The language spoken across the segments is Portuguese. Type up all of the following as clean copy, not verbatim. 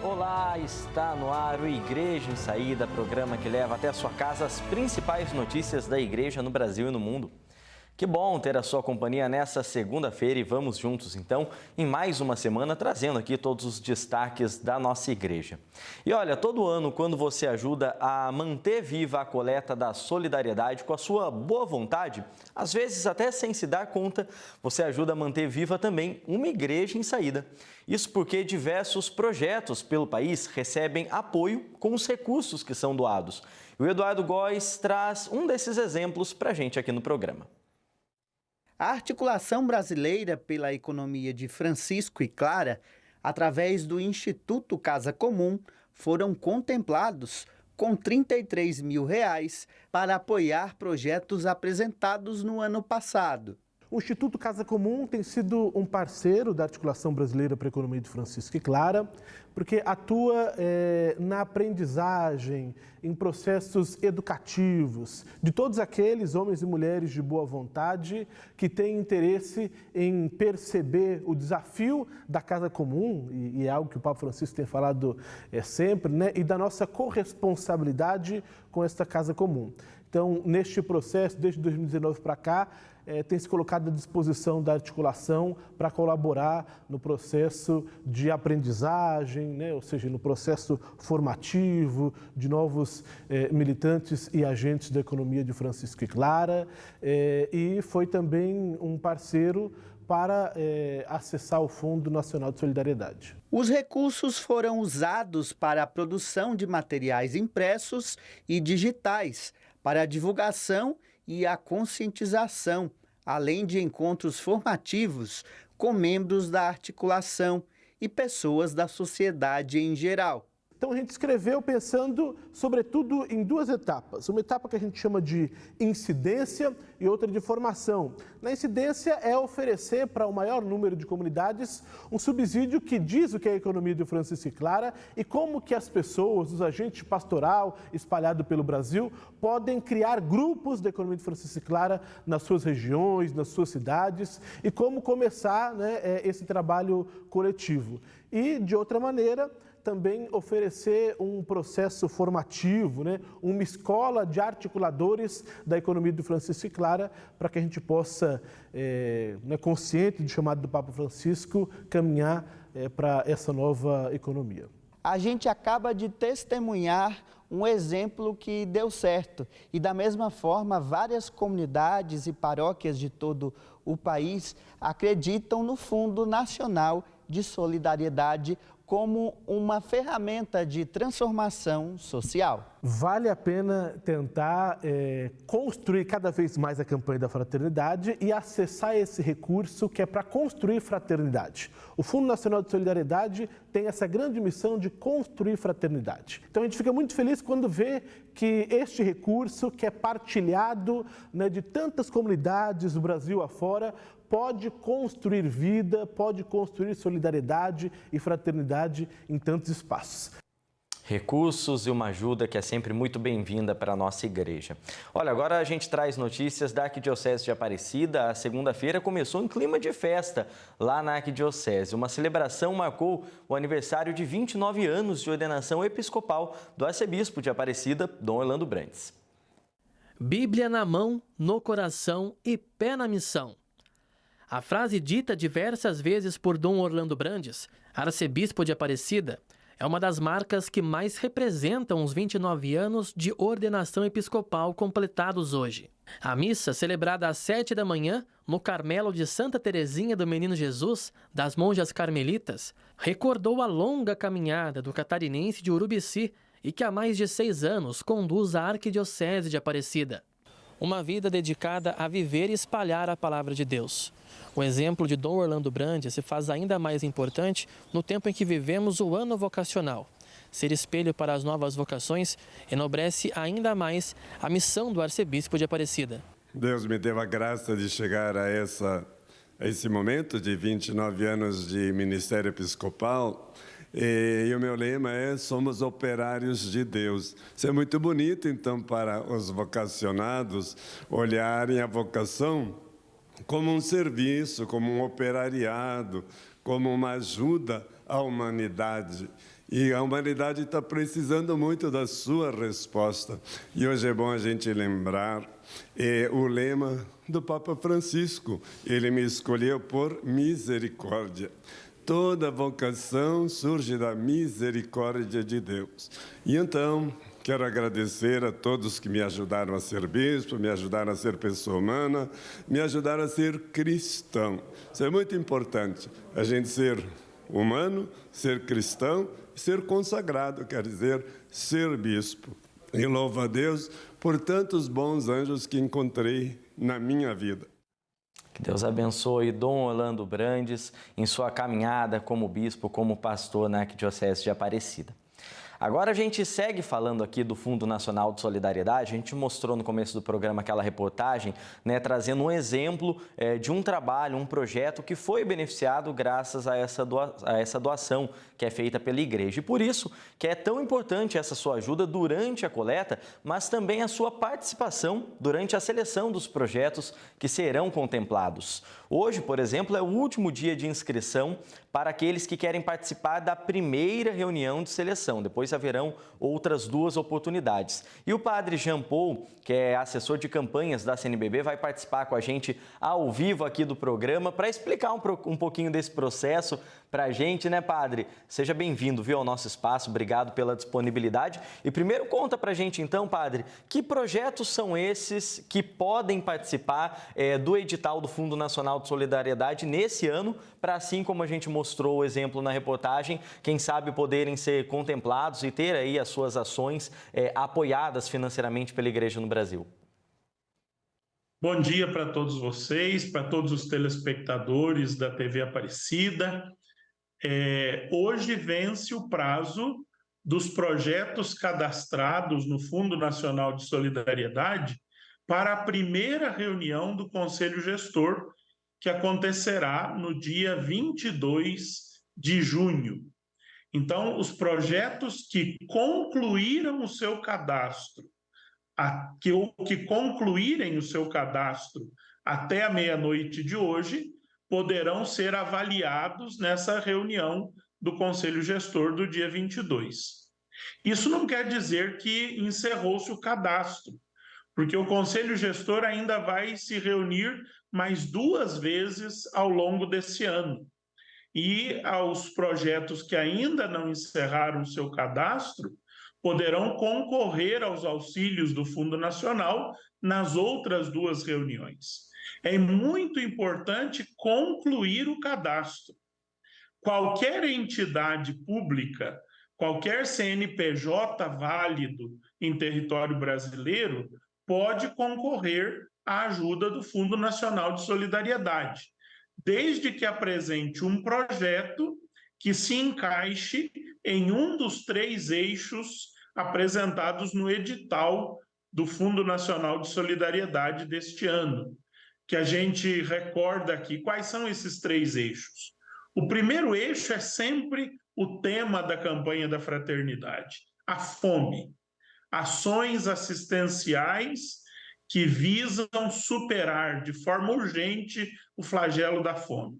Olá, está no ar o Igreja em Saída, programa que leva até a sua casa as principais notícias da igreja no Brasil e no mundo. Que bom ter a sua companhia nessa segunda-feira e vamos juntos, então, em mais uma semana, trazendo aqui todos os destaques da nossa igreja. E olha, todo ano, quando você ajuda a manter viva a coleta da solidariedade com a sua boa vontade, às vezes até sem se dar conta, você ajuda a manter viva também uma igreja em saída. Isso porque diversos projetos pelo país recebem apoio com os recursos que são doados. E o Eduardo Góes traz um desses exemplos para a gente aqui no programa. A Articulação Brasileira pela Economia de Francisco e Clara, através do Instituto Casa Comum, foram contemplados com R$ 33 mil para apoiar projetos apresentados no ano passado. O Instituto Casa Comum tem sido um parceiro da Articulação Brasileira para a Economia de Francisco e Clara, porque atua na aprendizagem, em processos educativos, de todos aqueles homens e mulheres de boa vontade que têm interesse em perceber o desafio da Casa Comum, e é algo que o Papa Francisco tem falado sempre, né? E da nossa corresponsabilidade com esta Casa Comum. Então, neste processo, desde 2019 para cá, tem se colocado à disposição da articulação para colaborar no processo de aprendizagem, né? Ou seja, no processo formativo de novos militantes e agentes da economia de Francisco e Clara, e foi também um parceiro para acessar o Fundo Nacional de Solidariedade. Os recursos foram usados para a produção de materiais impressos e digitais, para a divulgação e a conscientização, além de encontros formativos com membros da articulação e pessoas da sociedade em geral. Então a gente escreveu pensando, sobretudo, em duas etapas. Uma etapa que a gente chama de incidência e outra de formação. Na incidência é oferecer para o maior número de comunidades um subsídio que diz o que é a economia de Francisco e Clara e como que as pessoas, os agentes pastoral espalhados pelo Brasil, podem criar grupos da economia de Francisco e Clara nas suas regiões, nas suas cidades e como começar, né, esse trabalho coletivo. E, de outra maneira, também oferecer um processo formativo, né? Uma escola de articuladores da economia do Francisco e Clara, para que a gente possa, consciente do chamado do Papa Francisco, caminhar para essa nova economia. A gente acaba de testemunhar um exemplo que deu certo e, da mesma forma, várias comunidades e paróquias de todo o país acreditam no Fundo Nacional de Solidariedade como uma ferramenta de transformação social. Vale a pena tentar construir cada vez mais a campanha da fraternidade e acessar esse recurso que é para construir fraternidade. O Fundo Nacional de Solidariedade tem essa grande missão de construir fraternidade. Então a gente fica muito feliz quando vê que este recurso, que é partilhado, né, de tantas comunidades do Brasil afora, pode construir vida, pode construir solidariedade e fraternidade em tantos espaços. Recursos e uma ajuda que é sempre muito bem-vinda para a nossa igreja. Olha, agora a gente traz notícias da Arquidiocese de Aparecida. A segunda-feira começou em clima de festa lá na Arquidiocese. Uma celebração marcou o aniversário de 29 anos de ordenação episcopal do arcebispo de Aparecida, Dom Orlando Brandes. Bíblia na mão, no coração e pé na missão. A frase dita diversas vezes por Dom Orlando Brandes, arcebispo de Aparecida, é uma das marcas que mais representam os 29 anos de ordenação episcopal completados hoje. A missa, celebrada às 7 da manhã, no Carmelo de Santa Teresinha do Menino Jesus, das Monjas Carmelitas, recordou a longa caminhada do catarinense de Urubici e que há mais de 6 anos conduz a Arquidiocese de Aparecida. Uma vida dedicada a viver e espalhar a palavra de Deus. O exemplo de Dom Orlando Brandes se faz ainda mais importante no tempo em que vivemos o ano vocacional. Ser espelho para as novas vocações enobrece ainda mais a missão do arcebispo de Aparecida. Deus me deu a graça de chegar a esse momento de 29 anos de ministério episcopal. E o meu lema é: somos operários de Deus. Isso é muito bonito, então, para os vocacionados olharem a vocação como um serviço, como um operariado, como uma ajuda à humanidade. E a humanidade está precisando muito da sua resposta. E hoje é bom a gente lembrar o lema do Papa Francisco. Ele me escolheu por misericórdia. Toda vocação surge da misericórdia de Deus. E então, quero agradecer a todos que me ajudaram a ser bispo, me ajudaram a ser pessoa humana, me ajudaram a ser cristão. Isso é muito importante, a gente ser humano, ser cristão, ser consagrado, quer dizer, ser bispo. E louvo a Deus por tantos bons anjos que encontrei na minha vida. Que Deus abençoe Dom Orlando Brandes em sua caminhada como bispo, como pastor na Arquidiocese de Aparecida. Agora a gente segue falando aqui do Fundo Nacional de Solidariedade. A gente mostrou no começo do programa aquela reportagem, né, trazendo um exemplo de um trabalho, um projeto que foi beneficiado graças a essa doação que é feita pela igreja. E por isso que é tão importante essa sua ajuda durante a coleta, mas também a sua participação durante a seleção dos projetos que serão contemplados. Hoje, por exemplo, é o último dia de inscrição para aqueles que querem participar da primeira reunião de seleção. Depois haverão outras 2 oportunidades. E o padre Jean Paul, que é assessor de campanhas da CNBB, vai participar com a gente ao vivo aqui do programa para explicar um pouquinho desse processo para a gente, né, padre? Seja bem-vindo, viu, ao nosso espaço. Obrigado pela disponibilidade. E primeiro conta para a gente, então, padre, que projetos são esses que podem participar do edital do Fundo Nacional de Solidariedade nesse ano, para assim como a gente mostrou o exemplo na reportagem, quem sabe poderem ser contemplados e ter aí as suas ações apoiadas financeiramente pela Igreja no Brasil. Bom dia para todos vocês, para todos os telespectadores da TV Aparecida. Hoje vence o prazo dos projetos cadastrados no Fundo Nacional de Solidariedade para a primeira reunião do Conselho Gestor, que acontecerá no dia 22 de junho. Então, os projetos que concluíram o seu cadastro, que concluírem o seu cadastro até a meia-noite de hoje, poderão ser avaliados nessa reunião do Conselho Gestor do dia 22. Isso não quer dizer que encerrou-se o cadastro, porque o Conselho Gestor ainda vai se reunir mais 2 vezes ao longo desse ano. E aos projetos que ainda não encerraram o seu cadastro, poderão concorrer aos auxílios do Fundo Nacional nas outras 2 reuniões. É muito importante concluir o cadastro. Qualquer entidade pública, qualquer CNPJ válido em território brasileiro pode concorrer à ajuda do Fundo Nacional de Solidariedade, desde que apresente um projeto que se encaixe em um dos 3 eixos apresentados no edital do Fundo Nacional de Solidariedade deste ano, que a gente recorda aqui. Quais são esses 3 eixos? O primeiro eixo é sempre o tema da campanha da fraternidade, a fome. Ações assistenciais que visam superar de forma urgente o flagelo da fome.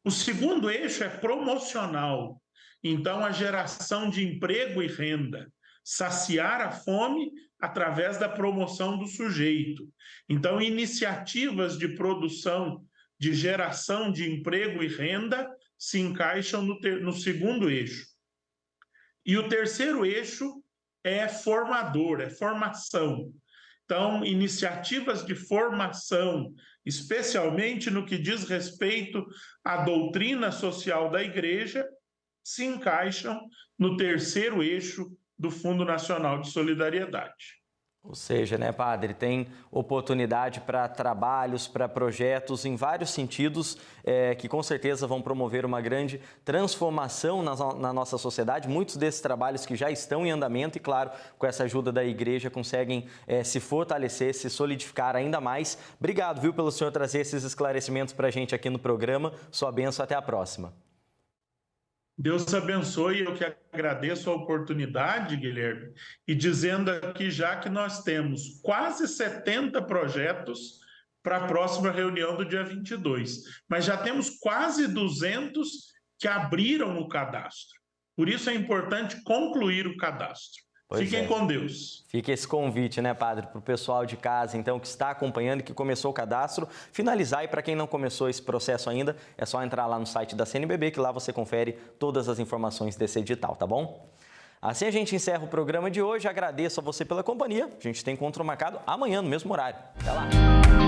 O segundo eixo é promocional, então a geração de emprego e renda, saciar a fome através da promoção do sujeito. Então, iniciativas de produção, de geração de emprego e renda se encaixam no segundo eixo. E o terceiro eixo é formador, é formação. Então, iniciativas de formação, especialmente no que diz respeito à doutrina social da Igreja, se encaixam no terceiro eixo do Fundo Nacional de Solidariedade. Ou seja, né, padre, tem oportunidade para trabalhos, para projetos em vários sentidos que com certeza vão promover uma grande transformação na nossa sociedade. Muitos desses trabalhos que já estão em andamento e, claro, com essa ajuda da igreja conseguem se fortalecer, se solidificar ainda mais. Obrigado, viu, pelo senhor trazer esses esclarecimentos para a gente aqui no programa. Sua bênção, até a próxima. Deus abençoe, eu que agradeço a oportunidade, Guilherme, e dizendo aqui já que nós temos quase 70 projetos para a próxima reunião do dia 22, mas já temos quase 200 que abriram o cadastro. Por isso é importante concluir o cadastro. Fiquem com Deus. Fica esse convite, né, padre, para o pessoal de casa, então, que está acompanhando e que começou o cadastro, finalizar. E para quem não começou esse processo ainda, é só entrar lá no site da CNBB, que lá você confere todas as informações desse edital, tá bom? Assim a gente encerra o programa de hoje. Agradeço a você pela companhia. A gente tem encontro marcado amanhã no mesmo horário. Até lá!